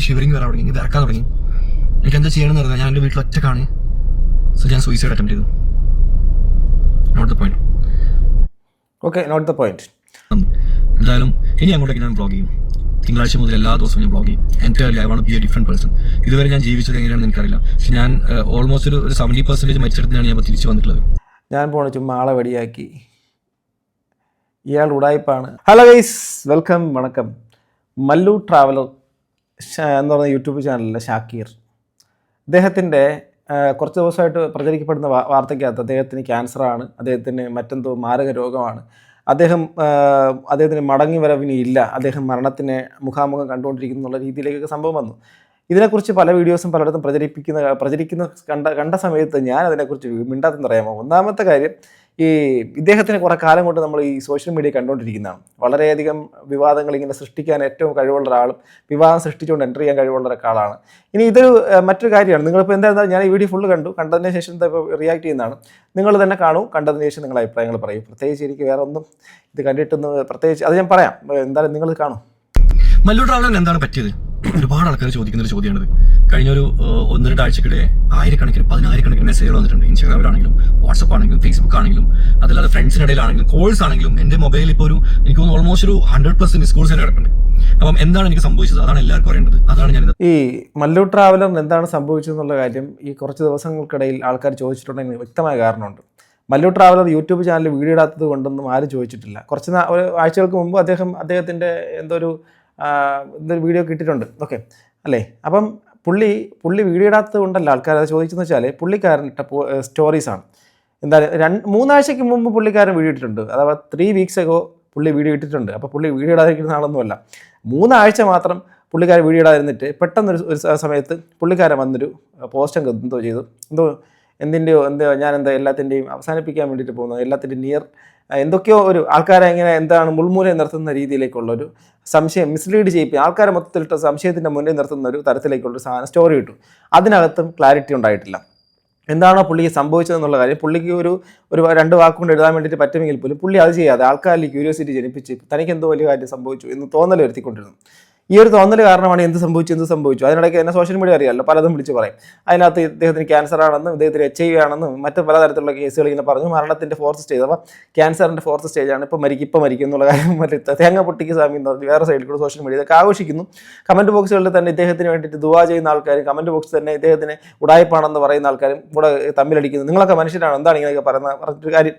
എനിക്ക് ഷിവറിങ് വരാൻ തുടങ്ങി, എനിക്ക് വിറക്കാൻ തുടങ്ങി. എനിക്ക് എന്താ ചെയ്യണമെന്ന് അറിയാം. ഞാൻ എൻ്റെ വീട്ടിൽ ഒറ്റക്കാണ്. സോ ഞാൻ സൂയിസൈഡ് അറ്റംപ്റ്റ് ചെയ്തു. Not the point. Okay, not the point. എന്തായാലും ഇനി അങ്ങോട്ടേക്ക് ഞാൻ ബ്ലോഗ് ചെയ്യും. തിങ്കളാഴ്ച മുതൽ എല്ലാ ദിവസവും ഞാൻ ബ്ലോഗ് ചെയ്യും. Entirely I want B A different person. ഇതുവരെ ഞാൻ ജീവിച്ചത് എങ്ങനെയാണെന്ന് എനിക്കറിയില്ല. പക്ഷെ ഞാൻ ഓൾമോസ്റ്റ് ഒരു 70% മരിച്ചെടുത്തിനാണ് ഞാൻ തിരിച്ചു വന്നിട്ടുള്ളത്. ഞാൻ പോണ ചുമ്മാ ആളെ വെടിയാക്കി, ഇയാൾ ഉടായ്പാണ്. ഹലോ ഗൈസ്, വെൽക്കം, വണക്കം. മല്ലു ട്രാവലർ എന്ന് പറഞ്ഞ യൂട്യൂബ് ചാനലിലെ ഷാക്കീർ, അദ്ദേഹത്തിൻ്റെ കുറച്ച് ദിവസമായിട്ട് പ്രചരിക്കപ്പെടുന്ന വാർത്തയ്ക്കകത്ത് അദ്ദേഹത്തിന് ക്യാൻസറാണ്, അദ്ദേഹത്തിന് മറ്റെന്തോ മാരക രോഗമാണ്, അദ്ദേഹത്തിന് മടങ്ങി വരവിന് ഇല്ല, അദ്ദേഹം മരണത്തിനെ മുഖാമുഖം കണ്ടുകൊണ്ടിരിക്കുന്നു എന്നുള്ള രീതിയിലേക്കൊക്കെ സംഭവം വന്നു. ഇതിനെക്കുറിച്ച് പല വീഡിയോസും പലയിടത്തും പ്രചരിക്കുന്ന കണ്ട സമയത്ത് ഞാൻ അതിനെക്കുറിച്ച് മിണ്ടാത്തെന്ന് പറയാമോ. ഒന്നാമത്തെ കാര്യം, ഈ ഇദ്ദേഹത്തിന് കുറേ കാലം കൊണ്ട് നമ്മൾ ഈ സോഷ്യൽ മീഡിയ കണ്ടുകൊണ്ടിരിക്കുന്നതാണ്. വളരെയധികം വിവാദങ്ങൾ ഇങ്ങനെ സൃഷ്ടിക്കാൻ ഏറ്റവും കഴിവുള്ള ഒരാളും വിവാദം സൃഷ്ടിച്ചുകൊണ്ട് എൻ്റർ ചെയ്യാൻ കഴിവുള്ള ഒരാളാണ്. ഇനി ഇതൊരു മറ്റൊരു കാര്യമാണ്. നിങ്ങളിപ്പോൾ എന്തായിരുന്നാലും ഞാൻ ഈ വീഡിയോ ഫുള്ള് കണ്ടതിന് ശേഷം ഇപ്പോൾ റിയാക്ട് ചെയ്യുന്നതാണ്. നിങ്ങൾ തന്നെ കാണൂ, കണ്ടതിന് ശേഷം നിങ്ങളുടെ അഭിപ്രായങ്ങൾ പറയും. പ്രത്യേകിച്ച് എനിക്ക് വേറെ ഒന്നും ഇത് കണ്ടിട്ടൊന്ന് പ്രത്യേകിച്ച് അത് ഞാൻ പറയാം. എന്തായാലും നിങ്ങൾ കാണൂ. മല്ലു ട്രാവലറിന് എന്താണ് പറ്റിയത്? ഒരുപാട് ആൾക്കാർ ചോദിക്കുന്ന ഒരു ചോദ്യമാണിത്. കഴിഞ്ഞൊരു 1-2 ആഴ്ചക്കിടെ ആയിരക്കണക്കിന് 10,000 മെസ്സേജുകൾ വന്നിട്ടുണ്ട്. ഇൻസ്റ്റാഗ്രാമിലാണെങ്കിലും വാട്സപ്പ് ആണെങ്കിലും ഫേസ്ബുക്ക് ആണെങ്കിലും അതല്ലാതെ ഫ്രണ്ട്സിനിടയിലാണെങ്കിലും കോൾസ് ആണെങ്കിലും. എൻ്റെ മൊബൈൽ ഇപ്പോൾ എനിക്ക് തോന്നുന്നു ഓൾമോസ്റ്റ് ഒരു 100+ മിസ് കോൾസ് തന്നെ കിടക്കുന്നുണ്ട്. അപ്പം എന്താണ് എനിക്ക് സംഭവിച്ചത്? അതാണ് എല്ലാവർക്കും അറിയേണ്ടത്. അതാണ് ഞാൻ ഈ മല്ലു ട്രാവലറിന് എന്താണ് സംഭവിച്ചതെന്നുള്ള കാര്യം ഈ കുറച്ച് ദിവസങ്ങൾക്കിടയിൽ ആൾക്കാർ ചോദിച്ചിട്ടുണ്ടെങ്കിൽ വ്യക്തമായ കാരണമുണ്ട്. Mallu traveller YouTube channel video ഇടാത്തത് കൊണ്ടൊന്നും ആരും ചോദിച്ചിട്ടില്ല. ഒരു ആഴ്ചകൾക്ക് മുമ്പ് അദ്ദേഹത്തിൻ്റെ എന്തൊരു വീഡിയോ കിട്ടിയിട്ടുണ്ട്. ഓക്കെ അല്ലേ? അപ്പം പുള്ളി വീഡിയോ ഇടാത്തത് കൊണ്ടല്ല ആൾക്കാർ അത് ചോദിച്ചെന്ന് വെച്ചാൽ, പുള്ളിക്കാരൻ ഇട്ട സ്റ്റോറീസാണ്. എന്തായാലും 3 ആഴ്ചയ്ക്ക് മുമ്പ് പുള്ളിക്കാരൻ വീഡിയോ ഇട്ടിട്ടുണ്ട്. അഥവാ 3 വീക്സ് അഗോ പുള്ളി വീഡിയോ ഇട്ടിട്ടുണ്ട്. അപ്പോൾ പുള്ളി വീഡിയോ ഇടാതിരിക്കുന്ന ആളൊന്നുമല്ല. 3 ആഴ്ച മാത്രം പുള്ളിക്കാരൻ വീഡിയോ ഇടാതിരുന്നിട്ട് പെട്ടെന്നൊരു സമയത്ത് പുള്ളിക്കാരൻ വന്നൊരു പോസ്റ്റ് എന്തോ ചെയ്തു. എന്തോ ഞാൻ എല്ലാത്തിൻ്റെയും അവസാനിപ്പിക്കാൻ വേണ്ടിയിട്ട് പോകുന്നത്, എല്ലാത്തിൻ്റെയും എന്തൊക്കെയോ ഒരു ആൾക്കാരെ എങ്ങനെ എന്താണ് മുൾമുനയിൽ നിർത്തുന്ന രീതിയിലേക്കുള്ളൊരു സംശയം, മിസ്ലീഡ് ചെയ്യിപ്പിക്കുക, ആൾക്കാരെ മൊത്തത്തിലിട്ട് സംശയത്തിൻ്റെ മുന്നിൽ നിർത്തുന്ന ഒരു തരത്തിലേക്കുള്ളൊരു സാധനം സ്റ്റോറി ഇട്ടു. അതിനകത്തും ക്ലാരിറ്റി ഉണ്ടായിട്ടില്ല. എന്താണോ പുള്ളിക്ക് സംഭവിച്ചതെന്നുള്ള കാര്യം പുള്ളിക്ക് ഒരു 2 വാക്കുകൊണ്ട് എഴുതാൻ വേണ്ടിയിട്ട് പറ്റുമെങ്കിൽ പോലും പുള്ളി അത് ചെയ്യാതെ ആൾക്കാരിൽ ക്യൂരിയോസിറ്റി ജനിപ്പിച്ച് തനിക്ക് എന്തോ വലിയ കാര്യം സംഭവിച്ചു എന്ന് തോന്നൽ വരുത്തിക്കൊണ്ടിരുന്നു. ഈ ഒരു തോന്നൽ കാരണമാണ് എന്ത് സംഭവിച്ചു. അതിനിടയ്ക്ക് തന്നെ സോഷ്യൽ മീഡിയ അറിയാമല്ലോ, പലതും വിളിച്ച് പറയും. അതിനകത്ത് ഇദ്ദേഹത്തിന് ക്യാൻസർ ആണെന്നും ഇദ്ദേഹത്തിന് HIV ആണെന്നും മറ്റ് പലതരത്തിലുള്ള കേസുകൾ ഇങ്ങനെ പറഞ്ഞു. മരണത്തിൻ്റെ 4th സ്റ്റേജ്, അപ്പോൾ ക്യാൻസറിൻ്റെ 4th സ്റ്റേജാണ്, ഇപ്പോൾ മരിക്കും എന്നുള്ള കാര്യം മറ്റേ തേങ്ങ പൊട്ടിക്ക് സ്വാമി എന്ന് പറഞ്ഞ് വേറെ സൈഡിൽ കൂടെ സോഷ്യൽ മീഡിയ ഇതൊക്കെ ആഘോഷിക്കുന്നു. കമൻറ്റ് ബോക്സുകളിൽ തന്നെ ഇദ്ദേഹത്തിന് വേണ്ടിയിട്ട് ദുആ ചെയ്യുന്ന ആൾക്കാരും കമൻറ്റ് ബോക്സിൽ തന്നെ ഇദ്ദേഹത്തിന് ഉടായ്പാണെന്ന് പറയുന്ന ആൾക്കാരും കൂടെ തമ്മിലടിക്കുന്നു. നിങ്ങളൊക്കെ മനുഷ്യരാണ്, എന്താണ് ഇങ്ങനെയൊക്കെ പറഞ്ഞൊരു കാര്യം.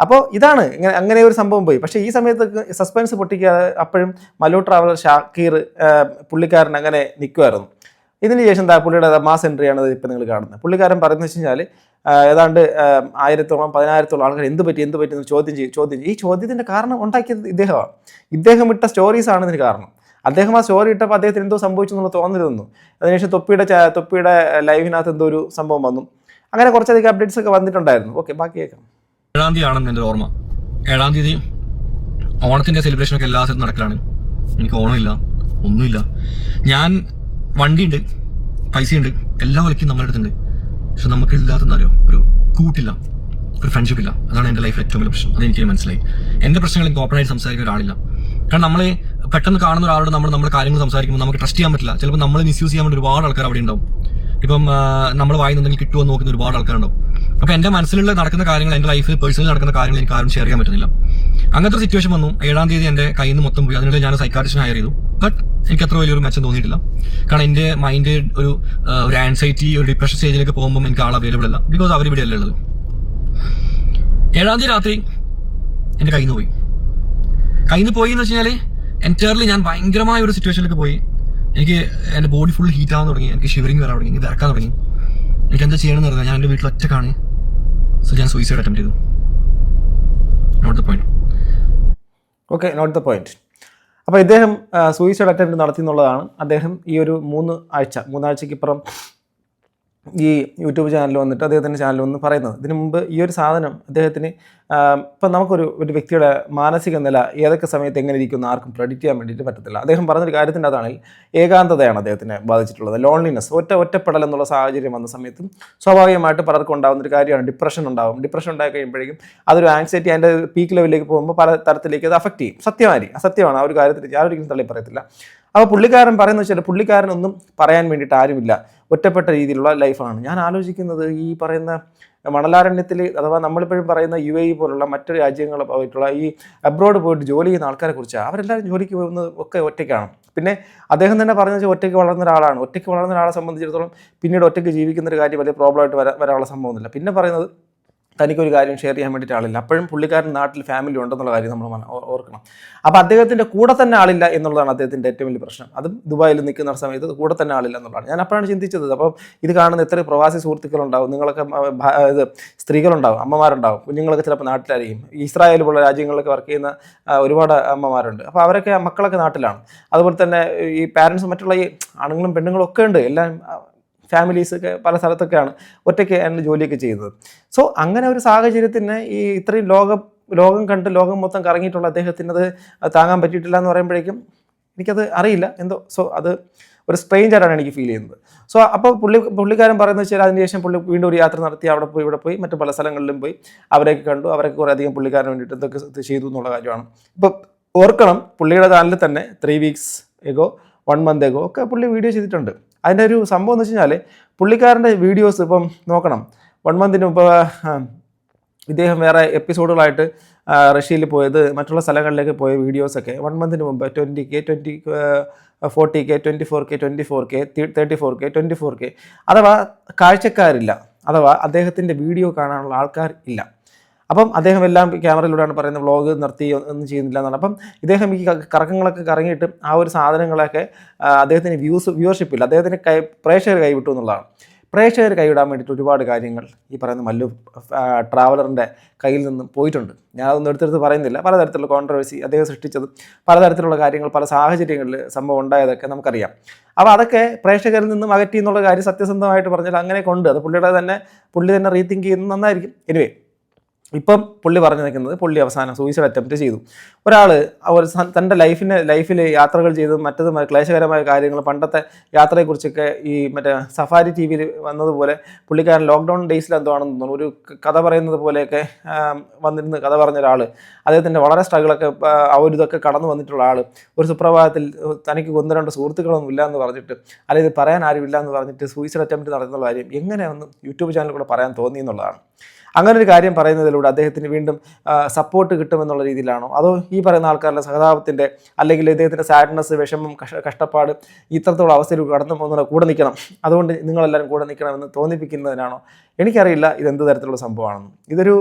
അപ്പോൾ ഇതാണ് അങ്ങനെ ഒരു സംഭവം പോയി. പക്ഷേ ഈ സമയത്ത് സസ്പെൻസ് പൊട്ടിക്കാതെ അപ്പോഴും മല്ലു ട്രാവലർ ഷാക്കീർ പുള്ളിക്കാരൻ അങ്ങനെ നിൽക്കുമായിരുന്നു. ഇതിന് ശേഷം പുള്ളിയുടെ മാസ് എൻട്രിയാണ് ഇപ്പം നിങ്ങൾ കാണുന്നത്. പുള്ളിക്കാരൻ പറയുന്നത് വെച്ച് കഴിഞ്ഞാൽ ഏതാണ്ട് 1000-10,000 ആൾക്കാർ എന്ത് പറ്റി എന്ന് ചോദ്യം ചെയ്യും. ഈ ചോദ്യത്തിൻ്റെ കാരണം ഉണ്ടാക്കിയത് ഇദ്ദേഹമാണ്. ഇദ്ദേഹം ഇട്ട സ്റ്റോറീസാണ് ഇതിന് കാരണം. അദ്ദേഹം ആ സ്റ്റോറി ഇട്ടപ്പോൾ അദ്ദേഹത്തിന് എന്തോ സംഭവിച്ചു എന്നുള്ള തോന്നൽ തന്നു. അതിനുശേഷം തൊപ്പിയുടെ ലൈവിനകത്ത് എന്തോ ഒരു സംഭവം വന്നു. അങ്ങനെ കുറച്ചധികം അപ്ഡേറ്റ്സ് ഒക്കെ വന്നിട്ടുണ്ടായിരുന്നു. ഓക്കെ, ബാക്കി കേൾക്കാം. 7-ാം തീയതി ആണെന്ന് എൻ്റെ ഓർമ്മ. 7-ാം തീയതി ഓണത്തിൻ്റെ സെലിബ്രേഷനൊക്കെ എല്ലാ സ്ഥലത്തും നടക്കലാണ്. എനിക്ക് ഓണമില്ല, ഒന്നുമില്ല. ഞാൻ വണ്ടിയുണ്ട്, പൈസയുണ്ട്, എല്ലാ വിലയ്ക്കും നമ്മുടെ അടുത്തുണ്ട്. പക്ഷെ നമുക്ക് ഇല്ലാത്തതെന്നറിയോ, ഒരു കൂട്ടില്ല, ഒരു ഫ്രണ്ട്ഷിപ്പ് ഇല്ല. അതാണ് എൻ്റെ ലൈഫിൽ ഏറ്റവും വലിയ പ്രശ്നം. അതെനിക്ക് മനസ്സിലായി. എൻ്റെ പ്രശ്നങ്ങൾ എനിക്ക് ഓപ്പണായിട്ട് സംസാരിക്കുന്ന ഒരാളില്ല. കാരണം നമ്മളെ പെട്ടെന്ന് കാണുന്ന ഒരാളോട് നമ്മുടെ കാര്യങ്ങൾ സംസാരിക്കുമ്പോൾ നമുക്ക് ട്രസ്റ്റ് ചെയ്യാൻ പറ്റില്ല. ചിലപ്പോൾ നമ്മൾ മിസ്യൂസ് ചെയ്യാൻ വേണ്ടി ഒരുപാട് ആൾക്കാർ അവിടെ ഉണ്ടാവും. ഇപ്പം നമ്മൾ വായുന്നുണ്ടെങ്കിൽ കിട്ടുമെന്ന് നോക്കുന്ന ഒരുപാട് ആൾക്കാരുണ്ടാവും. അപ്പോൾ എൻ്റെ മനസ്സിലുള്ള നടക്കുന്ന കാര്യങ്ങൾ, എൻ്റെ ലൈഫിൽ പേഴ്സണലി നടക്കുന്ന കാര്യങ്ങൾ എനിക്ക് ആരും ഷെയർ ചെയ്യാൻ പറ്റുന്നില്ല. അങ്ങനത്തെ ഒരു സിറ്റുവേഷൻ വന്നു. 7-ാം തീയതി എൻ്റെ കയ്യിൽ നിന്ന് മൊത്തം പോയി. അതിനിടെ ഞാൻ സൈക്കാട്രിസ്റ്റിനെ ഹയർ ചെയ്തു. ബട്ട് എനിക്ക് അത്ര വലിയൊരു മെച്ചം തോന്നിയിട്ടില്ല. കാരണം എൻ്റെ മൈൻഡ് ഒരു ആൻസൈറ്റി, ഒരു ഡിപ്രഷൻ സ്റ്റേജിലേക്ക് പോകുമ്പോൾ എനിക്ക് ആൾ അവൈലബിൾ അല്ല. ബിക്കോസ് അവരിവിടെ അല്ല ഉള്ളത്. 7-ാം തീയതി രാത്രി എൻ്റെ കയ്യിൽ നിന്ന് പോയി എന്ന് വെച്ച് കഴിഞ്ഞാൽ എൻറ്റയർലി ഞാൻ ഭയങ്കരമായ ഒരു സിറ്റുവേഷനിലേക്ക് പോയി. എനിക്ക് എൻ്റെ ബോഡി ഫുൾ ഹീറ്റ് ആവാൻ തുടങ്ങി, എനിക്ക് ഷിവറിങ് വരാൻ തുടങ്ങി, എനിക്ക് വിറക്കാൻ തുടങ്ങി. എനിക്ക് എന്താ ചെയ്യണമെന്ന് അറിയാം. ഞാൻ എൻ്റെ വീട്ടിൽ ഒറ്റക്കാണ്. സോ ഞാൻ സൂയിസൈഡ് അറ്റംപ്റ്റ് ചെയ്തു. Not the point. Okay, not the point. അപ്പോൾ ഇദ്ദേഹം സൂയിസൈഡ് അറ്റംപ്റ്റ് നടത്തി എന്നുള്ളതാണ് അദ്ദേഹം ഈ ഒരു 3 ആഴ്ചയ്ക്കിപ്പുറം ഈ യൂട്യൂബ് ചാനൽ വന്നിട്ട് അദ്ദേഹത്തിൻ്റെ ചാനൽ വന്ന് പറയുന്നത്. ഇതിനു മുമ്പ് ഈ ഒരു സാധനം അദ്ദേഹത്തിന് ഇപ്പം നമുക്കൊരു വ്യക്തിയുടെ മാനസിക നില ഏതൊക്കെ സമയത്ത് എങ്ങനെ ഇരിക്കുമെന്ന് ആർക്കും പ്രെഡിക്റ്റ് ചെയ്യാൻ വേണ്ടിയിട്ട് പറ്റത്തില്ല. അദ്ദേഹം പറഞ്ഞൊരു കാര്യത്തിൻ്റെ അതാണെങ്കിൽ ഏകാന്തതയാണ് അദ്ദേഹത്തിനെ ബാധിച്ചിട്ടുള്ളത്. ലോൺലിനെസ്, ഒറ്റപ്പെടൽ എന്നുള്ള സാഹചര്യം വന്ന സമയത്തും സ്വാഭാവികമായിട്ട് പലർക്കും ഉണ്ടാകുന്നൊരു കാര്യമാണ്. ഡിപ്രഷൻ ഉണ്ടായി കഴിയുമ്പോഴേക്കും അതൊരു ആങ്സൈറ്റി അതിൻ്റെ പീക്ക് ലെവലിലേക്ക് പോകുമ്പോൾ പല തരത്തിലേക്ക് അത് അഫക്റ്റ് ചെയ്യും. അസത്യമാണ് ആ ഒരു കാര്യത്തിൽ യാതൊരിക്കലും തള്ളി പറയത്തില്ല. അപ്പോൾ പുള്ളിക്കാരൻ പറയുന്നത് വെച്ചാൽ പുള്ളിക്കാരനൊന്നും പറയാൻ വേണ്ടിയിട്ട് ആരുമില്ല, ഒറ്റപ്പെട്ട രീതിയിലുള്ള ലൈഫാണ്. ഞാൻ ആലോചിക്കുന്നത് ഈ പറയുന്ന മണലാരണ്യത്തിൽ അഥവാ നമ്മളിപ്പോഴും പറയുന്ന UAE പോലുള്ള മറ്റു രാജ്യങ്ങൾ പോയിട്ടുള്ള ഈ അബ്രോഡ് പോയിട്ട് ജോലി ചെയ്യുന്ന ആൾക്കാരെ കുറിച്ച് അവരെല്ലാവരും ജോലിക്ക് പോകുന്നത് ഒക്കെ ഒറ്റയ്ക്കാണ്. പിന്നെ അദ്ദേഹം തന്നെ പറഞ്ഞു വെച്ചാൽ ഒറ്റയ്ക്ക് വളർന്ന ഒരാളാണ്. ഒറ്റയ്ക്ക് വളർന്ന ഒരാളെ സംബന്ധിച്ചിടത്തോളം പിന്നീട് ഒറ്റയ്ക്ക് ജീവിക്കുന്ന ഒരു കാര്യം വലിയ പ്രോബ്ലമായിട്ട് വരാനുള്ള സംഭവമൊന്നുമില്ല. പിന്നെ പറയുന്നത് തനിക്കൊരു കാര്യം ഷെയർ ചെയ്യാൻ വേണ്ടിയിട്ട് ആളില്ല. അപ്പോഴും പുള്ളിക്കാരൻ നാട്ടിൽ ഫാമിലി ഉണ്ടെന്നുള്ള കാര്യം നമ്മൾ ഓർക്കണം. അപ്പോൾ അദ്ദേഹത്തിൻ്റെ കൂടെ തന്നെ ആളില്ല എന്നുള്ളതാണ് അദ്ദേഹത്തിൻ്റെ ഏറ്റവും വലിയ പ്രശ്നം. അതും ദുബായിൽ നിൽക്കുന്ന സമയത്ത് കൂടെ തന്നെ ആളില്ല എന്നുള്ളതാണ്. ഞാൻ അപ്പോഴാണ് ചിന്തിച്ചത്, അപ്പം ഇത് കാണുന്ന എത്ര പ്രവാസി സുഹൃത്തുക്കളുണ്ടാവും, നിങ്ങളൊക്കെ ഇത് സ്ത്രീകളുണ്ടാവും, അമ്മമാരുണ്ടാവും, കുഞ്ഞുങ്ങളൊക്കെ ചിലപ്പോൾ നാട്ടിലായിരിക്കും. ഇസ്രായേൽ പോലുള്ള രാജ്യങ്ങളിലൊക്കെ വർക്ക് ചെയ്യുന്ന ഒരുപാട് അമ്മമാരുണ്ട്. അപ്പോൾ അവരൊക്കെ മക്കളൊക്കെ നാട്ടിലാണ്. അതുപോലെ തന്നെ ഈ പാരൻസ് മറ്റുള്ള ഈ ആണുങ്ങളും പെണ്ണുങ്ങളും ഒക്കെ ഉണ്ട്. എല്ലാം ഫാമിലീസൊക്കെ പല സ്ഥലത്തൊക്കെയാണ് ഒറ്റയ്ക്ക് ജോലിയൊക്കെ ചെയ്യുന്നത്. സോ അങ്ങനെ ഒരു സാഹചര്യത്തിന് ഈ ഇത്രയും ലോകം കണ്ട് ലോകം മൊത്തം കറങ്ങിയിട്ടുള്ള അദ്ദേഹത്തിനത് താങ്ങാൻ പറ്റിയിട്ടില്ല എന്ന് പറയുമ്പോഴേക്കും എനിക്കത് അറിയില്ല എന്തോ. സോ അത് ഒരു സ്ട്രേഞ്ചായിട്ടാണ് എനിക്ക് ഫീൽ ചെയ്യുന്നത്. സോ അപ്പോൾ പുള്ളിക്കാരൻ പറയുന്നത് വെച്ചാൽ അതിനുശേഷം പുള്ളി വീണ്ടും ഒരു യാത്ര നടത്തി, അവിടെ പോയി ഇവിടെ പോയി മറ്റു പല സ്ഥലങ്ങളിലും പോയി അവരെയൊക്കെ കണ്ടു. അവരൊക്കെ കുറേ അധികം പുള്ളിക്കാരന് വേണ്ടിയിട്ട് എന്തൊക്കെ ചെയ്തു എന്നുള്ള കാര്യമാണ്. ഇപ്പോൾ ഓർക്കണം, പുള്ളിയുടെ ചാനലിൽ തന്നെ 3 weeks എഗോ 1 month എഗോ ഒക്കെ പുള്ളി വീഡിയോ ചെയ്തിട്ടുണ്ട്. അതിൻ്റെ ഒരു സംഭവം എന്ന് വെച്ച് കഴിഞ്ഞാൽ പുള്ളിക്കാരൻ്റെ വീഡിയോസ് ഇപ്പം നോക്കണം. 1 month മുമ്പ് ഇദ്ദേഹം വേറെ എപ്പിസോഡുകളായിട്ട് റഷ്യയിൽ പോയത്, മറ്റുള്ള സ്ഥലങ്ങളിലേക്ക് പോയ വീഡിയോസൊക്കെ 1 month മുമ്പ് 20K 40K 24K 24K 34K 24K അഥവാ കാഴ്ചക്കാരില്ല, അഥവാ അദ്ദേഹത്തിൻ്റെ വീഡിയോ കാണാനുള്ള ആൾക്കാർ ഇല്ല. അപ്പം അദ്ദേഹം എല്ലാം ക്യാമറയിലൂടെയാണ് പറയുന്നത്, വ്ളോഗ് നിർത്തി ഒന്നും ചെയ്യുന്നില്ല എന്നാണ്. അപ്പം ഇദ്ദേഹം ഈ കറക്കങ്ങളൊക്കെ കറങ്ങിയിട്ട് ആ ഒരു സാധനങ്ങളൊക്കെ അദ്ദേഹത്തിന് വ്യൂവർഷിപ്പ് ഇല്ല, അദ്ദേഹത്തിന് പ്രേക്ഷകർ കൈവിട്ടു എന്നുള്ളതാണ്. പ്രേക്ഷകർ കൈവിടാൻ വേണ്ടിയിട്ട് ഒരുപാട് കാര്യങ്ങൾ ഈ പറയുന്ന മല്ലു ട്രാവലറിൻ്റെ കയ്യിൽ നിന്നും പോയിട്ടുണ്ട്. ഞാനതൊന്നും എടുത്തെടുത്ത് പറയുന്നില്ല. പലതരത്തിലുള്ള കോൺട്രവേഴ്സി അദ്ദേഹം സൃഷ്ടിച്ചത്, പലതരത്തിലുള്ള കാര്യങ്ങൾ, പല സാഹചര്യങ്ങളിൽ സംഭവം ഉണ്ടായതൊക്കെ നമുക്കറിയാം. അപ്പോൾ അതൊക്കെ പ്രേക്ഷകരിൽ നിന്നും അകറ്റി എന്നുള്ള കാര്യം സത്യസന്ധമായിട്ട് പറഞ്ഞാൽ അങ്ങനെ കൊണ്ട് അത് പുള്ളി തന്നെ റീതിങ്ക് ചെയ്യുന്നത് നന്നായിരിക്കും. എനിവേ, ഇപ്പം പുള്ളി പറഞ്ഞു നിൽക്കുന്നത് പുള്ളി അവസാനം സൂയിസൈഡ് അറ്റംപ്റ്റ് ചെയ്തു. ഒരാൾ തൻ്റെ ലൈഫിൽ യാത്രകൾ ചെയ്തും മറ്റതും ക്ലേശകരമായ കാര്യങ്ങൾ, പണ്ടത്തെ യാത്രയെക്കുറിച്ചൊക്കെ ഈ മറ്റേ സഫാരി TV വന്നതുപോലെ പുള്ളിക്കാരൻ ലോക്ക്ഡൗൺ ഡേയ്സിൽ എന്താണെന്ന് തോന്നുന്നു ഒരു കഥ പറയുന്നത് പോലെയൊക്കെ വന്നിരുന്ന് കഥ പറഞ്ഞ ഒരാൾ, അദ്ദേഹത്തിൻ്റെ വളരെ സ്ട്രഗിളൊക്കെ ഇതൊക്കെ കടന്നു വന്നിട്ടുള്ള ആൾ, ഒരു സുപ്രഭാതത്തിൽ തനിക്ക് 1-2 സുഹൃത്തുക്കളൊന്നും ഇല്ല എന്ന് പറഞ്ഞിട്ട്, അല്ലെങ്കിൽ ഇത് പറയാൻ ആരുമില്ല എന്ന് പറഞ്ഞിട്ട് സൂയിസൈഡ് അറ്റംപ്റ്റ് നടത്തുന്ന കാര്യം എങ്ങനെ ഒന്ന് യൂട്യൂബ് ചാനലിൽ കൂടെ പറയാൻ തോന്നി എന്നുള്ളതാണ്. അങ്ങനെ ഒരു കാര്യം പറയുന്നതിലൂടെ അദ്ദേഹത്തിന് വീണ്ടും സപ്പോർട്ട് കിട്ടുമെന്നുള്ള രീതിയിലാണോ, അതോ ഈ പറയുന്ന ആൾക്കാരുടെ സഹതാപത്തിൻ്റെ അല്ലെങ്കിൽ ഇദ്ദേഹത്തിൻ്റെ സാഡ്നെസ്, വിഷമം, കഷ്ടപ്പാട് ഇത്രത്തോളം അവസ്ഥയിൽ കടന്നു പോകുന്ന കൂടെ നിൽക്കണം, അതുകൊണ്ട് നിങ്ങളെല്ലാവരും കൂടെ നിൽക്കണമെന്ന് തോന്നിപ്പിക്കുന്നതിനാണോ? എനിക്കറിയില്ല ഇതെന്ത് തരത്തിലുള്ള സംഭവമാണെന്ന്. ഇതൊരു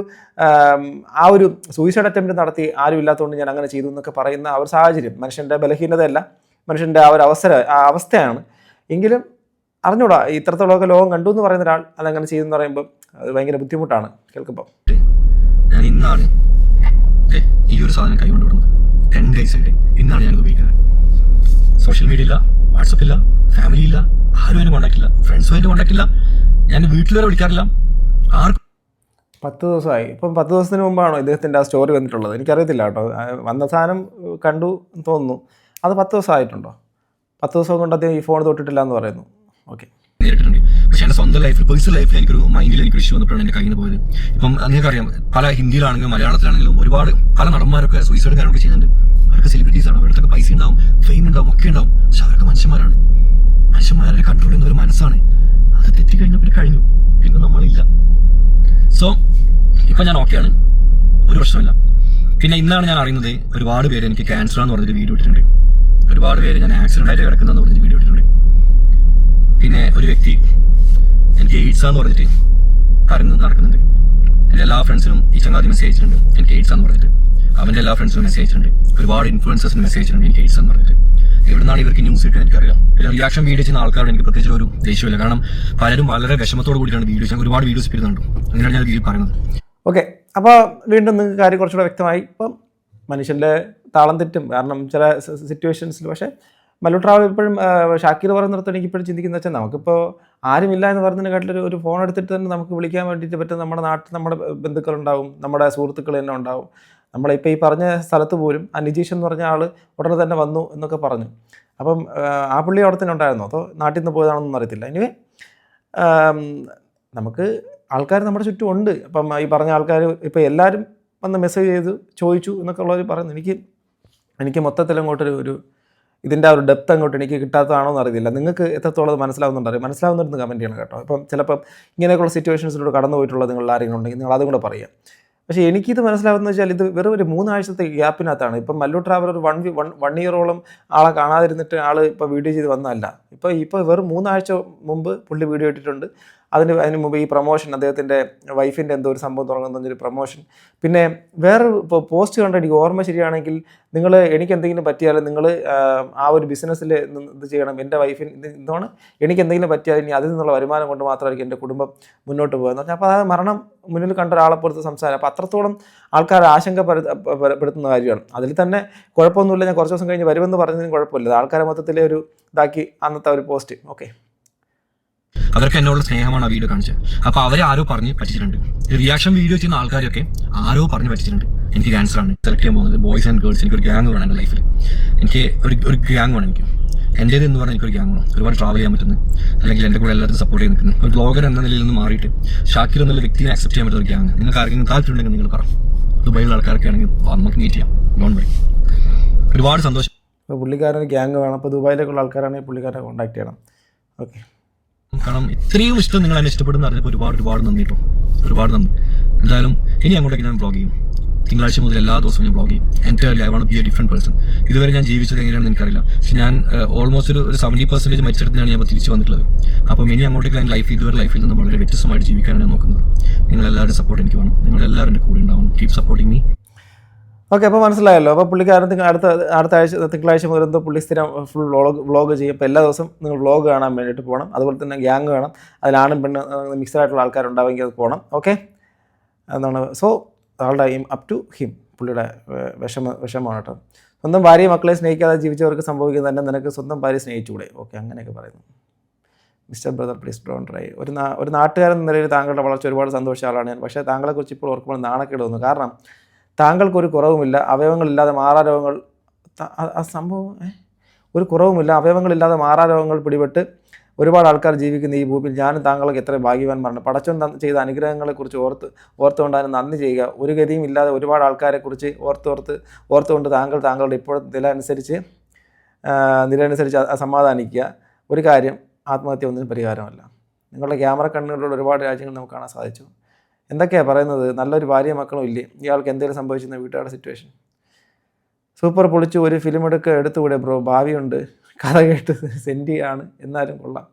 ആ ഒരു സൂയിസൈഡ് അറ്റംപ്റ്റ് നടത്തി ആരും ഇല്ലാത്തതുകൊണ്ട് ഞാൻ അങ്ങനെ ചെയ്തു എന്നൊക്കെ പറയുന്ന ആ ഒരു സാഹചര്യം മനുഷ്യൻ്റെ ബലഹീനതയല്ല, മനുഷ്യൻ്റെ ആ ഒരു അവസ്ഥയാണ്. എങ്കിലും അറിഞ്ഞൂടാ, ഇത്രത്തോളമൊക്കെ ലോകം കണ്ടു എന്ന് പറയുന്ന ഒരാൾ അതങ്ങനെ ചെയ്തെന്ന് പറയുമ്പോൾ അത് ഭയങ്കര ബുദ്ധിമുട്ടാണ് കേൾക്കുമ്പോൾ. ഞാൻ ഇന്നാണ് ഈ ഒരു സാധനം കൈകൊണ്ട് വിടുന്നത്. 10 days ആയിട്ട് ഇന്നാണ് ഞാൻ ഉപയോഗിക്കുന്നത്. സോഷ്യൽ മീഡിയ ഇല്ല, വാട്സപ്പ് ഇല്ല, ഫാമിലി ഇല്ല, ആരുമായിട്ട് കോൺടാക്ട് ഇല്ല, ഫ്രണ്ട്സുമായിട്ട് കോൺടാക്ട് ഇല്ല, ഞാൻ വീട്ടിൽ വരെ വിളിക്കാറില്ല. 10 ദിവസമായി. ഇപ്പം 10 ദിവസത്തിന് മുമ്പാണോ ഇദ്ദേഹത്തിൻ്റെ ആ സ്റ്റോറി വന്നിട്ടുള്ളത്? എനിക്കറിയത്തില്ല കേട്ടോ. വന്ന സാധനം കണ്ടു തോന്നുന്നു. അത് 10 ദിവസം ആയിട്ടുണ്ടോ? 10 ദിവസം കൊണ്ട് അദ്ദേഹം ഈ ഫോൺ തൊട്ടിട്ടില്ല എന്ന് പറയുന്നു. ഓക്കെ, നേരിട്ടുണ്ട്. പക്ഷേ എൻ്റെ സ്വന്തം ലൈഫിൽ, പേഴ്സണൽ ലൈഫിൽ എനിക്കൊരു ഇഷ്യൂ വന്നപ്പോഴാണ് എൻ്റെ കയ്യിൽ നിന്ന് പോയത്. ഇപ്പം നിങ്ങൾക്കറിയാം, പല ഹിന്ദിയിലാണെങ്കിലും മലയാളത്തിലാണെങ്കിലും ഒരുപാട് പല നടന്മാരൊക്കെ സൂയിസൈഡ് കാര്യങ്ങളൊക്കെ ചെയ്യുന്നുണ്ട്. അവർക്ക് സെലിബ്രിറ്റീസാണ്, അവരുടെ പൈസ ഉണ്ടാവും, ഫെയിം ഉണ്ടാവും, ഒക്കെ ഉണ്ടാവും. പക്ഷെ അവരൊക്കെ മനുഷ്യന്മാരെ കൺട്രോൾ ചെയ്യുന്ന ഒരു മനസ്സാണ്. അത് തെറ്റിക്കഴിഞ്ഞാൽ പിന്നെ കഴിഞ്ഞു, പിന്നെ നമ്മളില്ല. സോ ഇപ്പം ഞാൻ ഓക്കെയാണ്, ഒരു പ്രശ്നമില്ല. പിന്നെ ഇന്നാണ് ഞാൻ അറിയുന്നത് ഒരുപാട് പേര് എനിക്ക് ക്യാൻസർ എന്ന് പറഞ്ഞൊരു വീഡിയോ ഇട്ടിട്ടുണ്ട്. ഒരുപാട് പേര് ഞാൻ ആക്സിഡൻ്റ് ആയിട്ട് കിടക്കുന്നതെന്ന് പറഞ്ഞൊരു വീഡിയോ ഇട്ടിട്ടുണ്ട്. പിന്നെ ഒരു വ്യക്തി എനിക്ക് എയ്ഡ്സാന്ന് പറഞ്ഞിട്ട് പറഞ്ഞ് നടക്കുന്നുണ്ട്. എൻ്റെ എല്ലാ ഫ്രണ്ട്സിനും ഈ ചങ്ങാതി മെസ്സേജ് അയച്ചിട്ടുണ്ട് എനിക്ക് എയ്ഡ്സാന്ന് പറഞ്ഞിട്ട്. അവൻ്റെ എല്ലാ ഫ്രണ്ട്സിനും മെസ്സേജ് അയച്ചിട്ടുണ്ട്. ഒരുപാട് ഇൻഫ്ലുവൻസേഴ്സിന് മെസ്സേജ് അയച്ചിട്ടുണ്ട് എനിക്ക് എയ്ഡ്സാന്ന് പറഞ്ഞിട്ട്. എവിടുന്നാണ് ഇവർക്ക് ന്യൂസ് കിട്ടുക എനിക്കറിയാം. പിന്നെ റിയാക്ഷൻ വീഡിയോ ചെയ്യുന്ന ആൾക്കാരോട് എനിക്ക് പ്രത്യേകിച്ച് ഒരു ദേഷ്യമില്ല. കാരണം പലരും വളരെ വിഷമത്തോട് കൂടിയിട്ടാണ് വീഡിയോസ്, ഞാൻ ഒരുപാട് വീഡിയോസ് ഇടുന്നുണ്ട്. അങ്ങനെയാണ് ഞാൻ വീഡിയോ പറയുന്നത്. ഓക്കെ, അപ്പോൾ വീണ്ടും നിങ്ങൾക്ക് കാര്യം കുറച്ചുകൂടെ വ്യക്തമായി. ഇപ്പം മനുഷ്യൻ്റെ താളം തെറ്റും, കാരണം ചില സിറ്റുവേഷൻസിൽ. പക്ഷേ മല്ലു ട്രാവൽ ഇപ്പോഴും ഷാക്കിർ പറയുന്നിടത്ത് എനിക്ക് ഇപ്പോഴും ചിന്തിക്കുന്നത് വെച്ചാൽ നമുക്കിപ്പോൾ ആരുമില്ല എന്ന് പറയുന്നതിനെക്കാട്ടിൽ ഒരു ഫോൺ എടുത്തിട്ട് തന്നെ നമുക്ക് വിളിക്കാൻ വേണ്ടിയിട്ട് പറ്റും. നമ്മുടെ നാട്ടിൽ നമ്മുടെ ബന്ധുക്കളുണ്ടാവും, നമ്മുടെ സുഹൃത്തുക്കൾ തന്നെ ഉണ്ടാവും. നമ്മളിപ്പോൾ ഈ പറഞ്ഞ സ്ഥലത്ത് പോലും ആ നിജീഷ് എന്ന് പറഞ്ഞ ആൾ ഉടനെ തന്നെ വന്നു എന്നൊക്കെ പറഞ്ഞു. അപ്പം ആ പുള്ളി അവിടെ തന്നെ ഉണ്ടായിരുന്നോ അതോ നാട്ടിൽ നിന്ന് പോയതാണെന്നൊന്നും അറിയത്തില്ല. എനിവേ, നമുക്ക് ആൾക്കാർ നമ്മുടെ ചുറ്റും ഉണ്ട്. അപ്പം ഈ പറഞ്ഞ ആൾക്കാർ ഇപ്പോൾ എല്ലാവരും വന്ന് മെസ്സേജ് ചെയ്തു ചോദിച്ചു എന്നൊക്കെ ഉള്ളവർ പറയുന്നു. എനിക്ക് മൊത്തത്തിൽ അങ്ങോട്ടൊരു ഇതിൻ്റെ ആ ഒരു ഡെപ്ത് അങ്ങോട്ട് എനിക്ക് കിട്ടാത്തതാണോ എന്ന് അറിയില്ല. നിങ്ങൾക്ക് എത്രത്തോളം അത് മനസ്സിലാവുന്നുണ്ടോ? മനസ്സിലാവുന്നുണ്ടെന്ന് കമൻറ്റ് ചെയ്യണം കേട്ടോ. ഇപ്പം ചിലപ്പം ഇങ്ങനെയൊക്കെയുള്ള സിറ്റുവേഷൻസിലൂടെ കടന്നു പോയിട്ടുള്ള നിങ്ങൾ ആരെങ്കിലും ഉണ്ടെങ്കിൽ നിങ്ങൾ അതും കൂടെ പറയുക. പക്ഷേ എനിക്കിത് മനസ്സിലാവുന്നത് വെച്ചാൽ ഇത് വെറും ഒരു 3 ആഴ്ചത്തെ ഗ്യാപ്പിനകത്താണ്. ഇപ്പം മല്ലു ട്രാവലർ വൺ ഇയറോളം ആളെ കാണാതിരുന്നിട്ട് ആൾ ഇപ്പോൾ വീഡിയോ ചെയ്ത് വന്നതല്ല. ഇപ്പോൾ വെറും 3 ആഴ്ച മുമ്പ് പുള്ളി വീഡിയോ ഇട്ടിട്ടുണ്ട്. അതിന് മുമ്പ് ഈ പ്രൊമോഷൻ, അദ്ദേഹത്തിൻ്റെ വൈഫിൻ്റെ എന്തോ ഒരു സംഭവം തുടങ്ങുന്നൊരു പ്രൊമോഷൻ. പിന്നെ വേറെ ഇപ്പോൾ പോസ്റ്റ് കണ്ട എനിക്ക് ഓർമ്മ ശരിയാണെങ്കിൽ, നിങ്ങൾ എനിക്ക് എന്തെങ്കിലും പറ്റിയാൽ നിങ്ങൾ ആ ഒരു ബിസിനസ്സിൽ ഇത് ചെയ്യണം. എൻ്റെ വൈഫിന് ഇതാണ് എനിക്ക് എന്തെങ്കിലും പറ്റിയാൽ ഇനി അതിൽ നിന്നുള്ള വരുമാനം കൊണ്ട് മാത്രമായിരിക്കും എൻ്റെ കുടുംബം മുന്നോട്ട് പോകുന്നത് പറഞ്ഞാൽ. അപ്പോൾ അത് മരണം മുന്നിൽ കണ്ട ഒരാളെ പുറത്ത് സംസാരം. അപ്പോൾ അത്രത്തോളം ആൾക്കാർ ആശങ്കപ്പെടുത്തുന്ന കാര്യമാണ്. അതിൽ തന്നെ കുഴപ്പമൊന്നുമില്ല, ഞാൻ കുറച്ച് ദിവസം കഴിഞ്ഞ് വരുമെന്ന് പറഞ്ഞതിന് കുഴപ്പമില്ല. ആൾക്കാരെ മൊത്തത്തിലെ ഒരു ഇതാക്കി അന്നത്തെ ഒരു പോസ്റ്റ്. ഓക്കെ, അവർക്ക് എന്നോടുള്ള സ്നേഹമാണ് ആ വീഡിയോ കാണിച്ചത്. അപ്പോൾ അവരെ ആരോ പറഞ്ഞ് പറ്റിച്ചിട്ടുണ്ട്. റിയാക്ഷൻ വീഡിയോ ചെയ്യുന്ന ആൾക്കാരൊക്കെ ആരോ പറഞ്ഞ് പറ്റിച്ചിട്ടുണ്ട്. എനിക്ക് ക്യാൻസറാണ്, സെലക്ട് ചെയ്യാൻ പോകുന്നത് ബോയ്സ് ആൻഡ് ഗേൾസ്. എനിക്കൊരു ഗ്യാങ് വേണം എൻ്റെ ലൈഫിൽ. എനിക്ക് ഒരു ഗ്യാങ് വേണം. എൻ്റേത് എന്ന് പറഞ്ഞാൽ എനിക്കൊരു ഗ്യാങ് വേണം. ഒരുപാട് ട്രാവൽ ചെയ്യാൻ പറ്റുന്നത്, അല്ലെങ്കിൽ എൻ്റെ കൂടെ എല്ലാവരും സപ്പോർട്ട് ചെയ്ത് നിൽക്കുന്നത്, ഒരു ബ്ലോഗർ എന്ന നിലയിൽ നിന്ന് മാറിയിട്ട് ഷാക്കിർ എന്നുള്ള വ്യക്തിയെ അക്സെപ്റ്റ് ചെയ്യാൻ പറ്റുന്ന ഒരു ഗ്യാങ്. നിങ്ങൾക്ക് ആർക്കെങ്കിലും താല്പര്യമുണ്ടെങ്കിൽ നിങ്ങൾ പറ. ദുബൈയിലുള്ള ആൾക്കാരൊക്കെ ആണെങ്കിൽ നമുക്ക് മീറ്റ് ചെയ്യാം. Don't worry. ഒരുപാട് സന്തോഷം. അപ്പോൾ പുള്ളിക്കാരന് ഗ്യാങ് വേണം. അപ്പോൾ ദുബായിലേക്കുള്ള ആൾക്കാരാണെങ്കിൽ പുള്ളിക്കാരനെ കോൺടാക്ട് ചെയ്യണം. ഓക്കെ, കാരണം ഇത്രയും ഇഷ്ടം നിങ്ങൾ എന്നെ ഇഷ്ടപ്പെടുന്ന അറിഞ്ഞപ്പോൾ ഒരുപാട് നന്ദി കേട്ടോ. ഒരുപാട് നന്ദി. എന്തായാലും ഇനി അങ്ങോട്ടേക്ക് ഞാൻ ബ്ലോഗ് ചെയ്യും. തിങ്കളാഴ്ച മുതൽ എല്ലാ ദിവസവും ഞാൻ ബ്ലോഗ് ചെയ്യും. Entirely I want B A different person. ഇതുവരെ ഞാൻ ജീവിച്ചത് എങ്ങനെയാണെന്ന് എനിക്കറിയില്ല. പക്ഷെ ഞാൻ ഓൾമോസ്റ്റ് ഒരു 70% മരിച്ചെടുത്തിനാണ് ഞാൻ തിരിച്ച് വന്നിട്ടുള്ളത്. അപ്പം ഇനി അങ്ങോട്ടേക്ക് ഞാൻ ഇതുവരെ ലൈഫിൽ നിന്ന് വളരെ വ്യത്യസ്തമായിട്ട് ജീവിക്കാനാണ് ഞാൻ നോക്കുന്നത്. നിങ്ങളെല്ലാവരും സപ്പോർട്ട് എനിക്ക് വേണം. നിങ്ങളെല്ലാവരും എൻ്റെ കൂടെ ഉണ്ടാവണം. Keep supporting me. ഓക്കെ, അപ്പോൾ മനസ്സിലായല്ലോ. അപ്പോൾ പുള്ളിക്കാരൻ അടുത്ത ആഴ്ച തിങ്കളാഴ്ച മുതൽ എന്തോ പുള്ളി സ്ഥിരം ഫുൾ വ്ളോഗ് ചെയ്യും. അപ്പോൾ എല്ലാ ദിവസവും നിങ്ങൾ വ്ളോഗ് കാണാൻ വേണ്ടിയിട്ട് പോകണം. അതുപോലെ തന്നെ ഗ്യാങ് വേണം. അതിലാണും പെണ്ണ് മിക്സഡായിട്ടുള്ള ആൾക്കാരുണ്ടാവുമെങ്കിൽ അത് പോകണം. ഓക്കെ, എന്താണ് സോ ആളുടെ അപ് ടു ഹിം. പുള്ളിയുടെ വിഷമമാണ് കേട്ടോ. സ്വന്തം ഭാര്യയും മക്കളെ സ്നേഹിക്കാതെ ജീവിച്ചവർക്ക് സംഭവിക്കുന്നത് തന്നെ നിനക്ക് സ്വന്തം ഭാര്യ സ്നേഹിച്ചുകൂടെ? ഓക്കെ, അങ്ങനെയൊക്കെ പറയുന്നു. Mister brother please don't try. ഒരു നാട്ടുകാരൻ എന്ന നിലയിൽ താങ്കളുടെ വളർച്ച ഒരുപാട് സന്തോഷിച്ച ആളാണ് ഞാൻ. പക്ഷേ താങ്കളെക്കുറിച്ച് ഇപ്പോൾ ഓർക്കുമ്പോൾ നാണക്കേട് തോന്നുന്നു. കാരണം താങ്കൾക്കൊരു കുറവുമില്ല, അവയവങ്ങളില്ലാതെ മാറാരോഗങ്ങൾ ആ സംഭവം ഒരു കുറവുമില്ല, അവയവങ്ങളില്ലാതെ മാറാരോഗങ്ങൾ പിടിപെട്ട് ഒരുപാട് ആൾക്കാർ ജീവിക്കുന്ന ഈ ഭൂമിയിൽ ഞാനും താങ്കൾക്ക് എത്ര ഭാഗ്യവാന്മാരാണ്. പടച്ചോൻ ചെയ്ത അനുഗ്രഹങ്ങളെക്കുറിച്ച് ഓർത്തുകൊണ്ടാണ് നന്ദി ചെയ്യുക. ഒരു ഗതിയും ഇല്ലാതെ ഒരുപാട് ആൾക്കാരെക്കുറിച്ച് ഓർത്തുകൊണ്ട് താങ്കളുടെ ഇപ്പോഴത്തെ നിലയനുസരിച്ച് സമാധാനിക്കുക. ഒരു കാര്യം, ആത്മഹത്യ ഒന്നിനും പരിഹാരമല്ല. നിങ്ങളുടെ ക്യാമറ കണ്ണുകളിലൂടെ ഒരുപാട് രാജ്യങ്ങൾ നമുക്ക് കാണാൻ സാധിച്ചു. എന്തൊക്കെയാണ് പറയുന്നത്? നല്ലൊരു ഭാര്യ മക്കളും ഇല്ലേ? ഇയാൾക്ക് എന്തെങ്കിലും സംഭവിച്ചിരുന്ന വീട്ടുകാരുടെ സിറ്റുവേഷൻ. സൂപ്പർ പൊളിച്ചു, ഒരു ഫിലിം എടുത്തുകൂടെ ബ്രോ? ഭാവിയുണ്ട്, കഥ കേട്ട് സെൻറ്റി ആണ്, എന്നാലും കൊള്ളാം.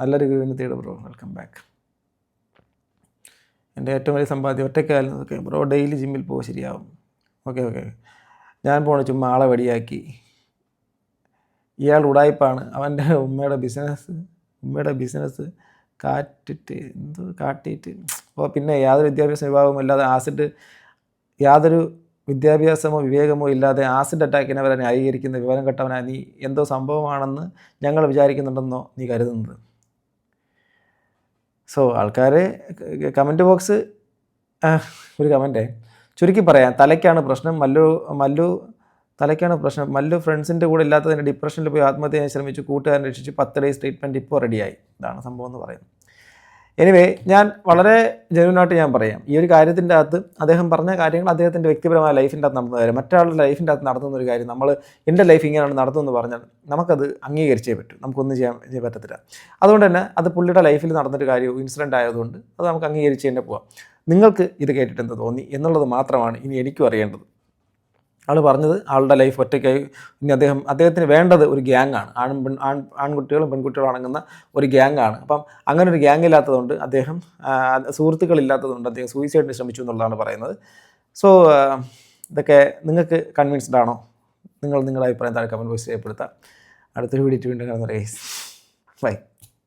നല്ലൊരു ഗുരുവിനെ തേട് ബ്രോ. Welcome back. എൻ്റെ ഏറ്റവും വലിയ സമ്പാദ്യം ഒറ്റയ്ക്കായാലും ഓക്കെ ബ്രോ. ഡെയിലി ജിമ്മിൽ പോകും, ശരിയാവും. ഓക്കെ, ഞാൻ പോണ ചുമ്മാ ആളെ വടിയാക്കി. ഇയാൾ ഉടായ്പാണ്. അവൻ്റെ ഉമ്മയുടെ ബിസിനസ് കാട്ടിയിട്ട് അപ്പോൾ പിന്നെ യാതൊരു വിദ്യാഭ്യാസ വിഭാഗമോ ഇല്ലാതെ യാതൊരു വിദ്യാഭ്യാസമോ വിവേകമോ ഇല്ലാതെ ആസിഡ് അറ്റാക്കിനെ അവരെ ന്യായീകരിക്കുന്ന വിവരം കെട്ടവനായി നീ എന്തോ സംഭവമാണെന്ന് ഞങ്ങൾ വിചാരിക്കുന്നുണ്ടെന്നോ നീ കരുതുന്നത്? സോ ആൾക്കാരെ കമൻറ്റ് ബോക്സ് ഒരു കമൻറ്റേ ചുരുക്കി പറയാം, തലയ്ക്കാണ് പ്രശ്നം. മല്ലു ഫ്രണ്ട്സിൻ്റെ കൂടെ ഇല്ലാത്തതിൻ്റെ ഡിപ്രഷനിൽ പോയി ആത്മഹത്യ ചെയ്യാൻ ശ്രമിച്ചു. കൂട്ടുകാരൻ രക്ഷിച്ചു. 10 ഡേയ്സ് ട്രീറ്റ്മെൻറ്റ് ഇപ്പോൾ റെഡിയായി. ഇതാണ് സംഭവം എന്ന് പറയുന്നത്. എനിവേ, ഞാൻ വളരെ ജെന്യൂനായിട്ട് ഞാൻ പറയാം, ഈ ഒരു കാര്യത്തിൻ്റെ അകത്ത് അദ്ദേഹം പറഞ്ഞ കാര്യങ്ങൾ അദ്ദേഹത്തിൻ്റെ വ്യക്തിപരമായ ലൈഫിൻ്റെ അകത്ത് നടന്ന കാര്യം, മറ്റൊരാളുടെ ലൈഫിൻ്റെ അകത്ത് നടത്തുന്ന ഒരു കാര്യം നമ്മൾ എൻ്റെ ലൈഫ് ഇങ്ങനെയാണ് നടത്തുമെന്ന് പറഞ്ഞാൽ നമുക്കത് അംഗീകരിച്ചേ പറ്റൂ. നമുക്കൊന്നും ചെയ്യാൻ പറ്റത്തില്ല. അതുകൊണ്ട് തന്നെ അത് പുള്ളിയുടെ ലൈഫിൽ നടന്നൊരു കാര്യവും ഇൻസിഡൻ്റ് ആയതുകൊണ്ട് അത് നമുക്ക് അംഗീകരിച്ച് തന്നെ പോവാം. നിങ്ങൾക്ക് ഇത് കേട്ടിട്ട് എന്ത് തോന്നി എന്നുള്ളത് മാത്രമാണ് ഇനി എനിക്കും അറിയേണ്ടത്. ആൾ പറഞ്ഞത് ആളുടെ ലൈഫ് ഒറ്റയ്ക്കായി. ഇനി അദ്ദേഹത്തിന് വേണ്ടത് ഒരു ഗ്യാങ്ങാണ്. ആൺകുട്ടികളും പെൺകുട്ടികളും അടങ്ങുന്ന ഒരു ഗ്യാങ്ങാണ്. അപ്പം അങ്ങനെ ഒരു ഗ്യാങ് ഇല്ലാത്തതുകൊണ്ട് സുഹൃത്തുക്കളില്ലാത്തതുകൊണ്ട് അദ്ദേഹം സൂയിസൈഡിന് ശ്രമിച്ചു എന്നുള്ളതാണ് പറയുന്നത്. സോ ഇതൊക്കെ നിങ്ങൾക്ക് കൺവിൻസ്ഡ് ആണോ? നിങ്ങളുടെ അഭിപ്രായം താഴെ കമൻറ്റ് ബോക്സിൽ രേഖപ്പെടുത്താം. അടുത്തൊരു വീഡിയോ വീണ്ടും കാണുന്ന ബൈ.